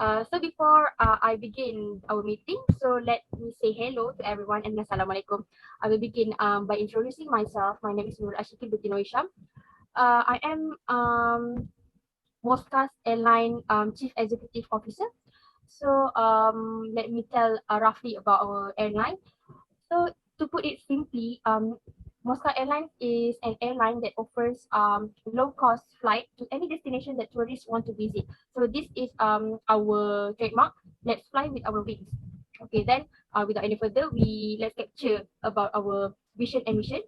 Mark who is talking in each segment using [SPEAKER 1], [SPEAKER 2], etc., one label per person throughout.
[SPEAKER 1] So before I begin our meeting, so let me say hello to everyone and Assalamualaikum. I will begin by introducing myself. My name is Nur Ashikin Butino Isham. I am Moscas Airline Chief Executive Officer. So let me tell roughly about our airline. So to put it simply, Moscow Airlines is an airline that offers low-cost flight to any destination that tourists want to visit. So this is our trademark. Let's fly with our wings. Okay, then without any further, let's capture about our vision and mission.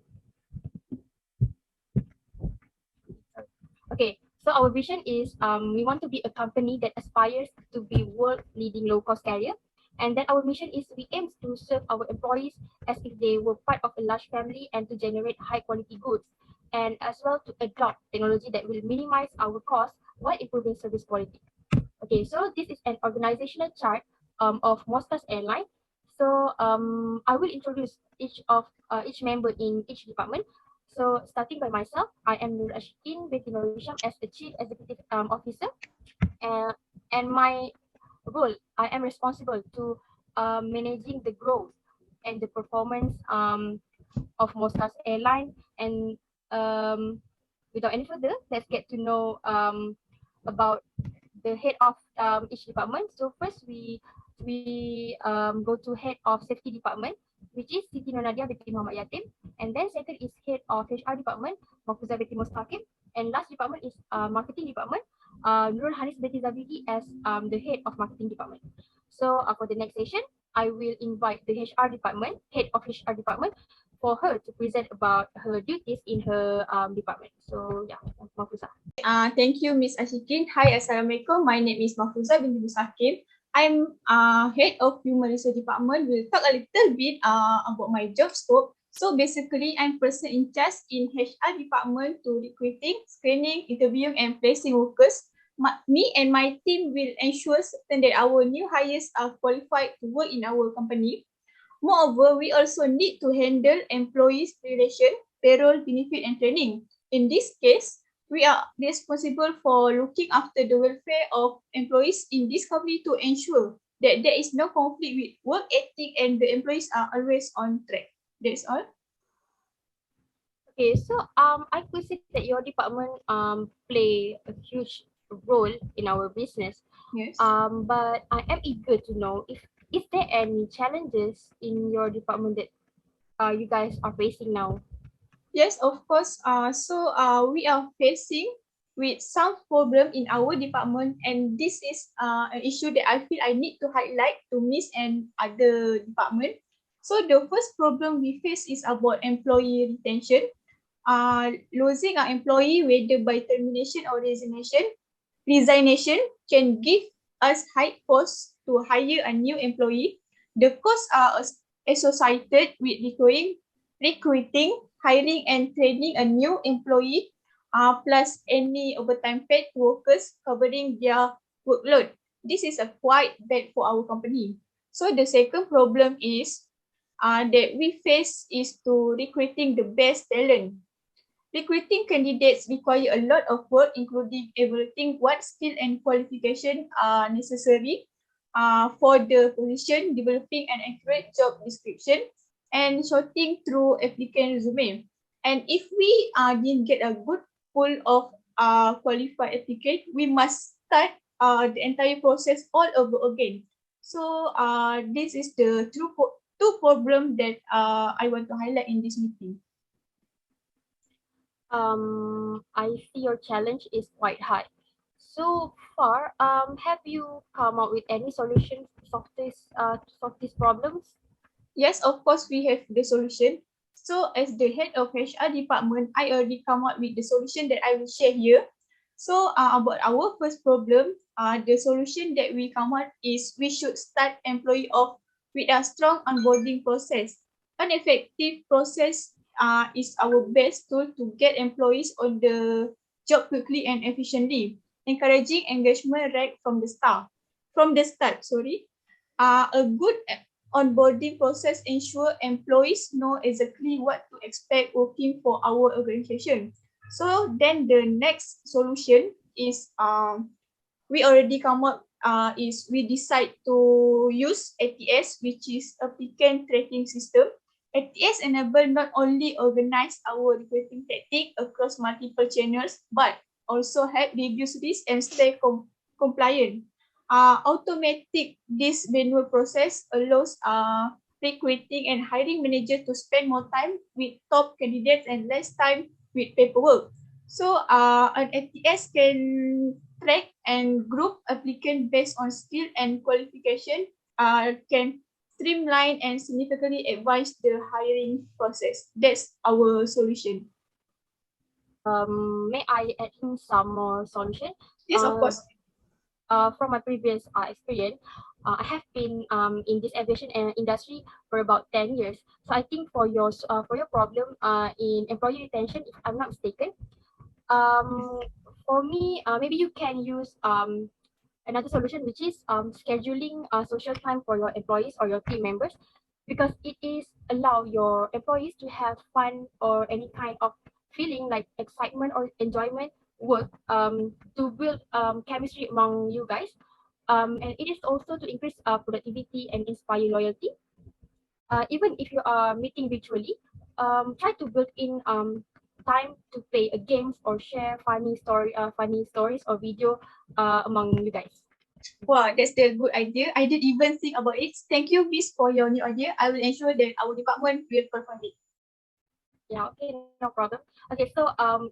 [SPEAKER 1] Okay, so our vision is we want to be a company that aspires to be world-leading low-cost carrier. And then our mission is we aim to serve our employees as if they were part of a large family and to generate high-quality goods. And as well to adopt technology that will minimize our costs while improving service quality. Okay, so this is an organizational chart of Moscas Airline. So I will introduce each member in each department. So starting by myself, I am Nur Ashikin Betino Hisham as the Chief Executive Officer. Uh, and my role, I am responsible to managing the growth and the performance of Moscas Airline. And without any further, let's get to know about the head of each department. So first we go to head of safety department, which is Siti Nonadia binti Muhammad Yatim, and then second is head of HR department, Mahfuzah binti Mustaqim, and last department is marketing department, Nurul Hanis binti Zabidi as the head of marketing department. So for the next session, I will invite the HR department, head of HR department, for her to present about her duties in her department. So yeah, Mahfuzah.
[SPEAKER 2] Thank you, Ms. Ashikin. Hi, Assalamualaikum. My name is Mahfuzah binti Mustaqim. I'm head of Human Resource Department. We'll talk a little bit about my job scope. So basically, I'm person in charge in HR department to recruiting, screening, interviewing, and placing workers. Me and my team will ensure certain that our new hires are qualified to work in our company. Moreover, we also need to handle employees' relation, payroll, benefit, and training. In this case, we are responsible for looking after the welfare of employees in this company to ensure that there is no conflict with work ethic and the employees are always on track. That's all.
[SPEAKER 1] Okay, so I could say that your department play a huge role in our business.
[SPEAKER 2] Yes.
[SPEAKER 1] But I am eager to know if is there any challenges in your department that you guys are facing now?
[SPEAKER 2] Yes, of course. We are facing with some problem in our department, and this is an issue that I feel I need to highlight to Miss and other department. So the first problem we face is about employee retention. Losing an employee, whether by termination or resignation can give us high costs to hire a new employee. The costs are associated with recruiting, hiring, and training a new employee, plus any overtime paid to workers covering their workload. This is a quite bad for our company. So the second problem is that we face is to recruiting the best talent. Recruiting candidates require a lot of work, including evaluating what skill and qualification are necessary for the position, developing an accurate job description, and sorting through applicant resume. And if we didn't get a good pool of qualified applicant, we must start the entire process all over again. So this is the two problem that I want to highlight in this meeting.
[SPEAKER 1] I see your challenge is quite high. So far, have you come up with any solutions to solve these problems?
[SPEAKER 2] Yes, of course, we have the solution. So as the head of HR department, I already come up with the solution that I will share here. So about our first problem, the solution that we come up is we should start employee off with a strong onboarding process. An effective process is our best tool to get employees on the job quickly and efficiently, encouraging engagement right from the start. A good onboarding process ensure employees know exactly what to expect working for our organization. So then the next solution is we already come up is we decide to use ATS, which is applicant tracking system. ATS enable not only organize our recruiting tactic across multiple channels, but also help reduce risk and stay compliant. Automatic this manual process allows recruiting and hiring manager to spend more time with top candidates and less time with paperwork. So an ATS can track and group applicant based on skill and qualification, can streamline and significantly advance the hiring process. That's our solution.
[SPEAKER 1] May I add in some more solution?
[SPEAKER 2] Yes, of course.
[SPEAKER 1] From my previous experience, I have been in this aviation industry for about 10 years. So I think for your problem in employee retention, if I'm not mistaken, for me, maybe you can use another solution, which is scheduling social time for your employees or your team members, because it is allow your employees to have fun or any kind of feeling like excitement or enjoyment work, to build chemistry among you guys, and it is also to increase productivity and inspire loyalty. Even if you are meeting virtually, try to build in time to play a games or share funny stories or video among you guys.
[SPEAKER 2] Wow, that's the good idea. I didn't even think about it. Thank you, Miss, for your new idea. I will ensure that our department will perform it.
[SPEAKER 1] Yeah, okay, no problem. Okay, so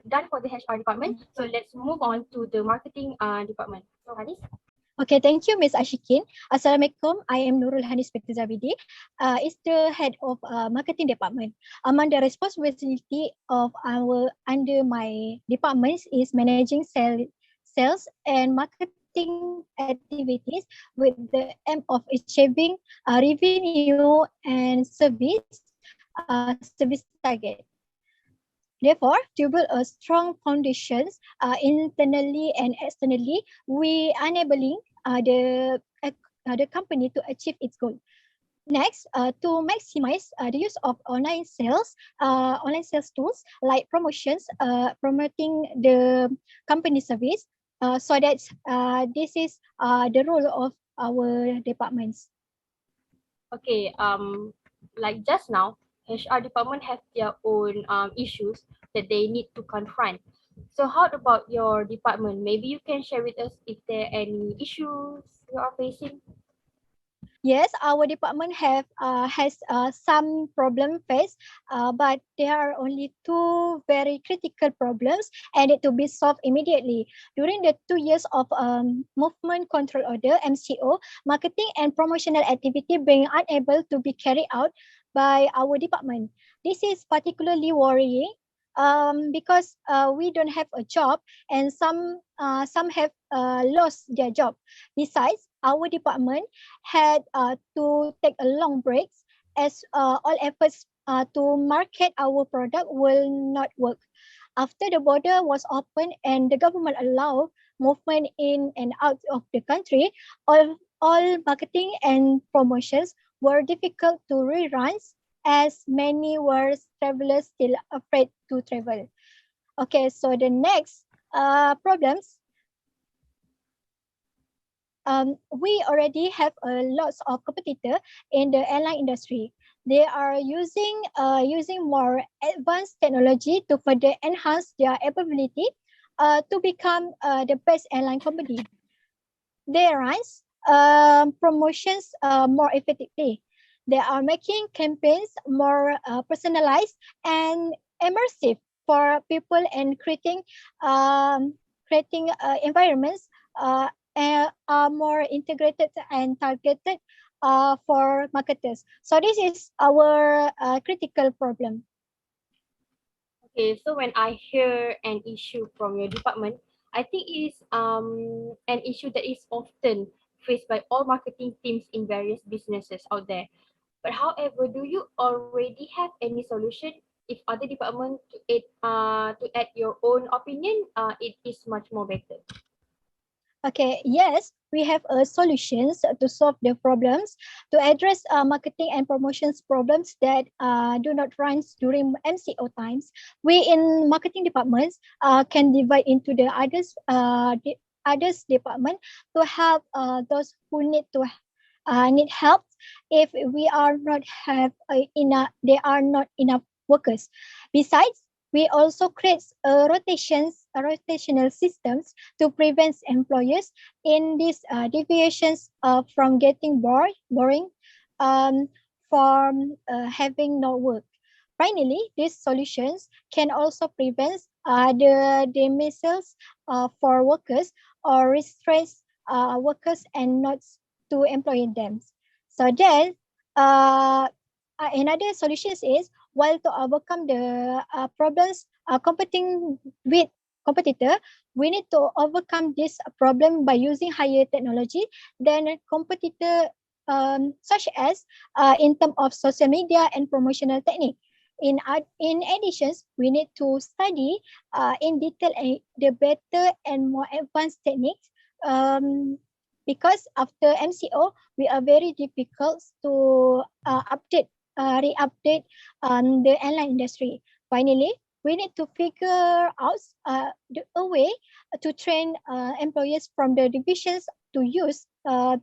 [SPEAKER 1] done for the HR department. So let's move on to the marketing department. So Hanis.
[SPEAKER 3] Okay, thank you, Ms. Ashikin. Assalamualaikum. I am Nurul Hanis Pektizabidi. Is the head of marketing department. Among the responsibility of our under my departments is managing sales and marketing activities with the aim of achieving revenue and service target. Therefore, to build a strong foundations internally and externally, we enabling the company to achieve its goal. Next, to maximize the use of online sales tools like promotions, promoting the company service. So that's this is the role of our departments.
[SPEAKER 1] Okay, like just now, HR department have their own issues that they need to confront. So how about your department? Maybe you can share with us if there are any issues you are facing.
[SPEAKER 3] Yes, our department has some problem faced, but there are only two very critical problems and need to be solved immediately. During the 2 years of movement control order (MCO), marketing and promotional activity being unable to be carried out by our department. This is particularly worrying because we don't have a job and some have lost their job. Besides, our department had to take a long breaks as all efforts to market our product will not work. After the border was opened and the government allowed movement in and out of the country, all marketing and promotions were difficult to rerun as many were travelers still afraid to travel. Okay, so the next problems, we already have a lots of competitor in the airline industry. They are using more advanced technology to further enhance their ability to become the best airline company. They run promotions more effectively. They are making campaigns more personalized and immersive for people and creating environments are more integrated and targeted for marketers. So this is our critical problem.
[SPEAKER 1] Okay, so when I hear an issue from your department, I think it is an issue that is often faced by all marketing teams in various businesses out there. But however, do you already have any solution? If other department to add your own opinion, it is much more better.
[SPEAKER 3] Okay, yes, we have solutions to solve the problems to address marketing and promotions problems that do not run during MCO times. We in marketing departments can divide into the others others department to help those who need help if we are not have enough they are not enough workers. Besides, we also create rotational systems to prevent employers in these deviations from getting boring um, from having no work. Finally, these solutions can also prevent the dismissals for workers or restrain workers and not to employ them. So then, another solution is while to overcome the problems competing with competitor, we need to overcome this problem by using higher technology than a competitor, such as in terms of social media and promotional technique. In addition, we need to study in detail the better and more advanced techniques, because after MCO, we are very difficult to re-update the airline industry. Finally, we need to figure out a way to train employees from the divisions to use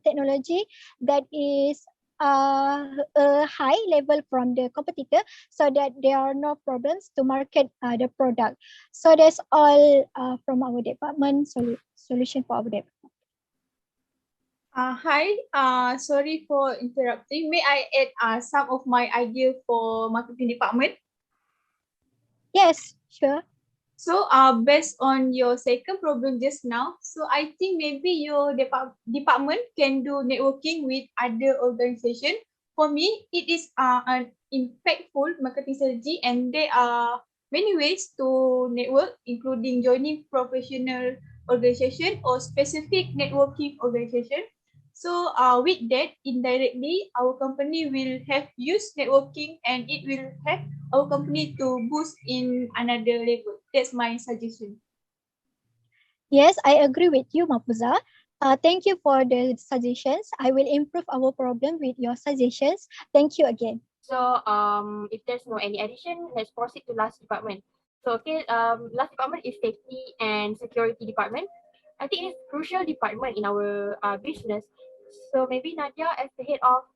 [SPEAKER 3] technology that is a high level from the competitor, so that there are no problems to market the product. So that's all from our department solution for our department.
[SPEAKER 2] Hi, sorry for interrupting. May I add some of my idea for marketing department?
[SPEAKER 3] Yes, sure.
[SPEAKER 2] So, based on your second problem just now, so I think maybe your department can do networking with other organization. For me, it is an impactful marketing strategy, and there are many ways to network, including joining professional organization or specific networking organization. So, with that, indirectly, our company will have used networking, and it will help our company to boost in another level. That's my suggestion.
[SPEAKER 3] Yes, I agree with you, Mapuza. Thank you for the suggestions. I will improve our problem with your suggestions. Thank you again.
[SPEAKER 1] So if there's no any addition, let's proceed to last department. So okay, last department is safety and security department. I think it's crucial department in our business. So maybe Nadia, as the head of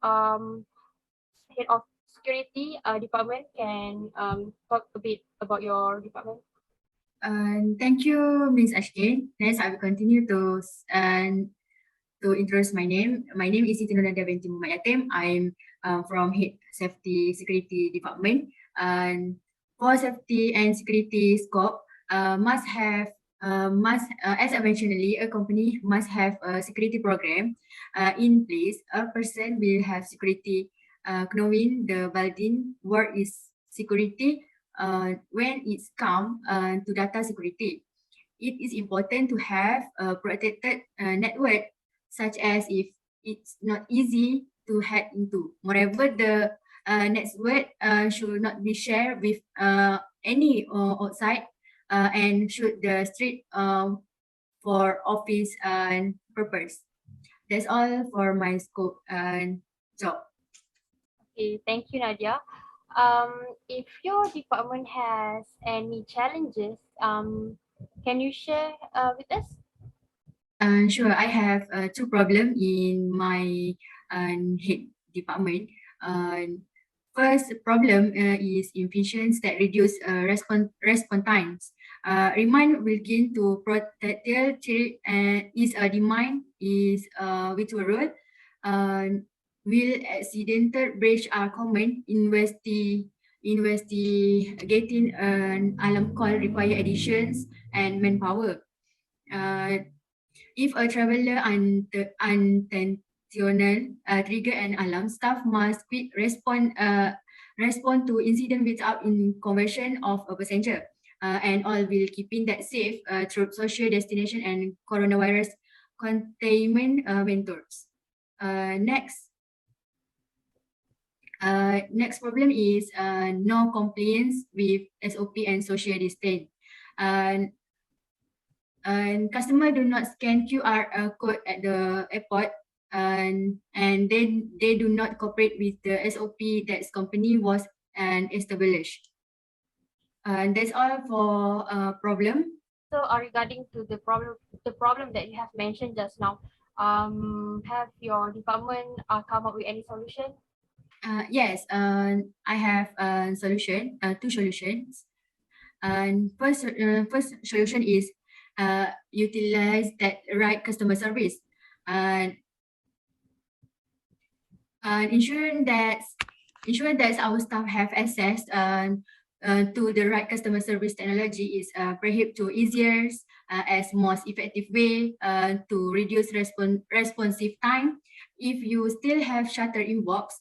[SPEAKER 1] security department, can talk a bit about your department.
[SPEAKER 4] Thank you, Ms. Ashkin. Next, I will continue to introduce my name. My name is Siti Nurnadia binti Muhammad Yatim. I'm from Head Safety Security Department. And for safety and security scope, as I mentioned earlier, a company must have a security program in place. A person will have security, knowing the building where is security when it's come to data security. It is important to have a protected network, such as if it's not easy to hack into. Moreover, the network should not be shared with any outside and should the strict for office and purpose. That's all for my scope and job.
[SPEAKER 1] Okay, thank you, Nadia. If your department has any challenges, can you share with us?
[SPEAKER 4] Sure, I have two problems in my head department. First problem is inefficiency that reduce response times. Remind will gain to protect is a demand is virtual role. Will accidental breach are common. Investigating an alarm call require additions and manpower. If a traveler unintentional trigger an alarm, staff must quick respond to incident without conversion of a passenger, and all will keeping that safe through social destination and coronavirus containment mentors. Next problem is no compliance with SOP and social distance. And customer do not scan QR code at the airport, and then they do not cooperate with the SOP that company was established. And that's all for problem.
[SPEAKER 1] also regarding to the problem that you have mentioned just now, have your department come up with any solution?
[SPEAKER 4] Yes, I have a solution, two solutions. And first solution is utilize that right customer service and ensuring that our staff have access to the right customer service technology is perhaps to easier as most effective way to reduce responsive time. If you still have shutter inbox,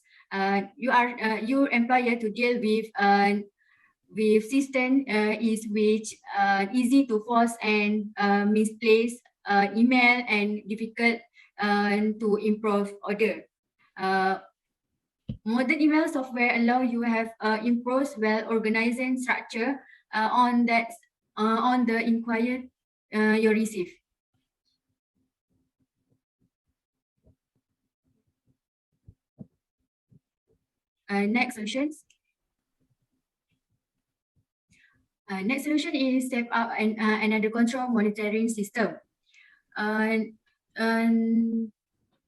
[SPEAKER 4] you are your employer to deal with system is which easy to force and misplace email and difficult to improve order. Uh, Modern email software allow you have improved well organizing structure on the inquiry you receive. Next solutions. Next solution is step up another control monitoring system. And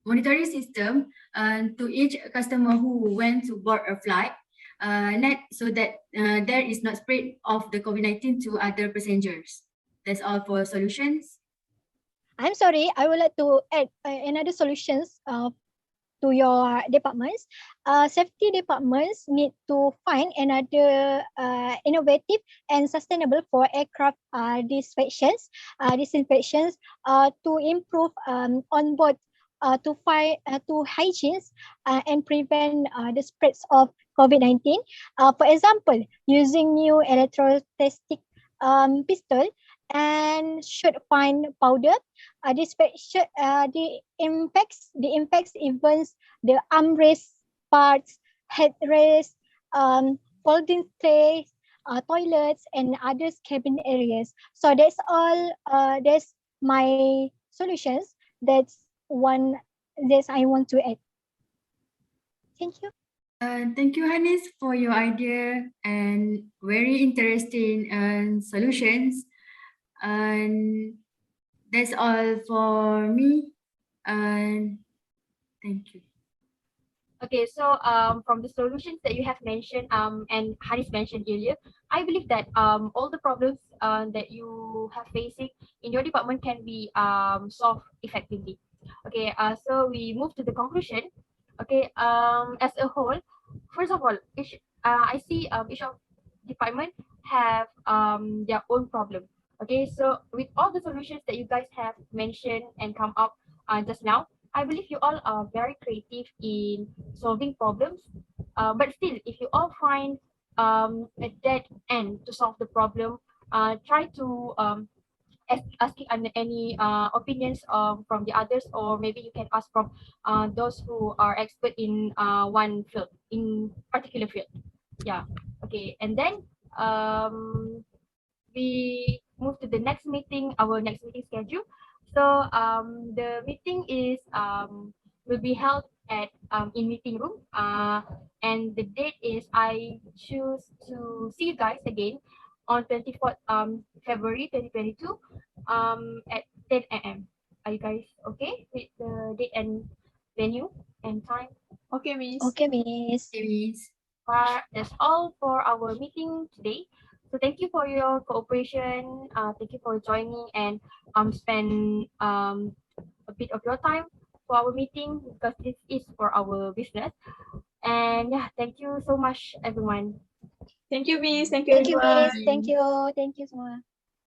[SPEAKER 4] monitoring system to each customer who went to board a flight, so that there is not spread of the COVID-19 to other passengers. That's all for solutions.
[SPEAKER 3] I'm sorry, I would like to add another solutions to your departments. Safety departments need to find another innovative and sustainable for aircraft disinfections to improve onboard to fight to hygiene and prevent the spreads of COVID-19. For example, using new electrostatic pistol and should find powder. The impacts events, the armrest parts, headrest, folding trays, toilets, and other cabin areas. So that's all. That's my solutions. That's one that I want to add. Thank you.
[SPEAKER 4] Thank you, Hannes, for your idea and very interesting solutions. And that's all for me. And thank you.
[SPEAKER 1] Okay, so from the solutions that you have mentioned and Haris mentioned earlier, I believe that all the problems that you have facing in your department can be solved effectively. Okay, so we move to the conclusion. Okay, as a whole, first of all, I see each of department have their own problem. Okay, so with all the solutions that you guys have mentioned and come up just now, I believe you all are very creative in solving problems. But still, if you all find a dead end to solve the problem, try to asking any opinions from the others, or maybe you can ask from those who are expert in one field, in particular field. Yeah. Okay. And then we move to the next meeting, our next meeting schedule. So the meeting is will be held at in meeting room. And the date is I choose to see you guys again on 24th February 2022 at 10 a.m. Are you guys okay with the date and venue and time?
[SPEAKER 2] Okay, Miss.
[SPEAKER 3] Okay, Miss.
[SPEAKER 4] Miss.
[SPEAKER 1] That's all for our meeting today. So thank you for your cooperation. Thank you for joining and spend a bit of your time for our meeting, because this is for our business. And yeah, thank you so much, everyone.
[SPEAKER 2] Thank you, Miss. Thank you,
[SPEAKER 3] Thank you,
[SPEAKER 2] everyone.
[SPEAKER 3] Miss. Thank you. Thank you semua.